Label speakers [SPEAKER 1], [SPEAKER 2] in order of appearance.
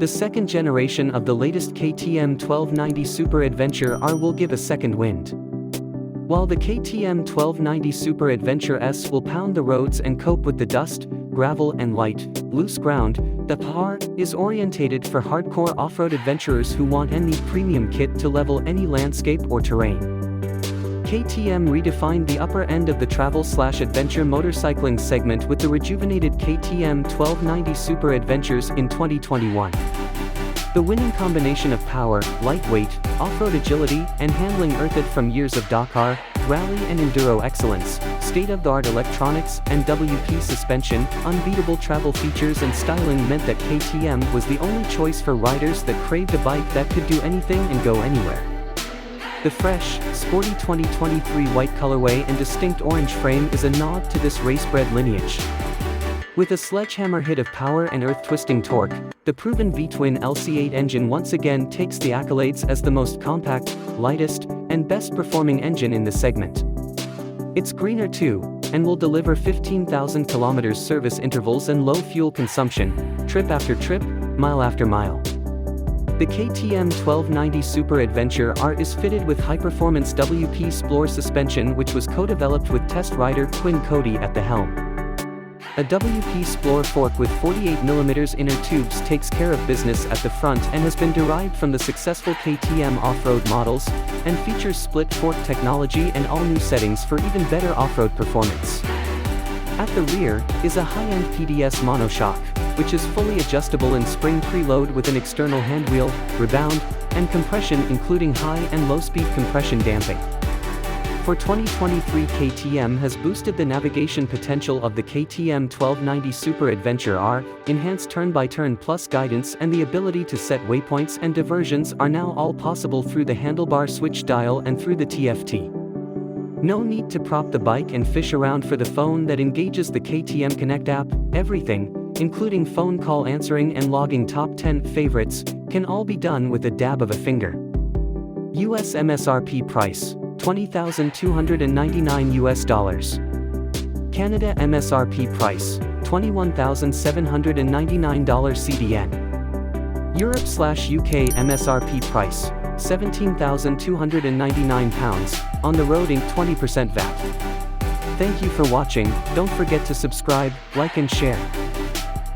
[SPEAKER 1] second generation of the latest KTM 1290 Super Adventure R will give a second wind. While the KTM 1290 Super Adventure S will pound the roads and cope with the dust, gravel and light, loose ground, the DAKAR is orientated for hardcore off-road adventurers who want any premium kit to level any landscape or terrain. KTM redefined the upper end of the travel/adventure motorcycling segment with the rejuvenated KTM 1290 Super Adventures in 2021. The winning combination of power, lightweight, off-road agility, and handling earthed from years of DAKAR, rally and enduro excellence, state-of-the-art electronics and WP suspension, unbeatable travel features and styling meant that KTM was the only choice for riders that craved a bike that could do anything and go anywhere. The fresh, sporty 2023 white colorway and distinct orange frame is a nod to this race-bred lineage. With a sledgehammer hit of power and earth-twisting torque, the proven V-twin LC8 engine once again takes the accolades as the most compact, lightest, and best-performing engine in the segment. It's greener too, and will deliver 15,000 km service intervals and low fuel consumption, trip after trip, mile after mile. The KTM 1290 Super Adventure R is fitted with high-performance WP Sploor suspension which was co-developed with test rider Quinn Cody at the helm. A WP Sploor fork with 48mm inner tubes takes care of business at the front and has been derived from the successful KTM off-road models, and features split fork technology and all new settings for even better off-road performance. At the rear is a high-end PDS monoshock, which is fully adjustable in spring preload with an external handwheel, rebound, and compression including high and low-speed compression damping. For 2023, KTM has boosted the navigation potential of the KTM 1290 Super Adventure R, enhanced turn-by-turn plus guidance and the ability to set waypoints and diversions are now all possible through the handlebar switch dial and through the TFT. No need to prop the bike and fish around for the phone that engages the KTM Connect app. Everything, including phone call answering and logging top 10 favorites, can all be done with a dab of a finger. US MSRP price, $20,299 Canada MSRP price, $21,799 CDN. Europe/UK MSRP price, £17,299, on the road Inc. 20% VAT. Thank you for watching, don't forget to subscribe, like and share.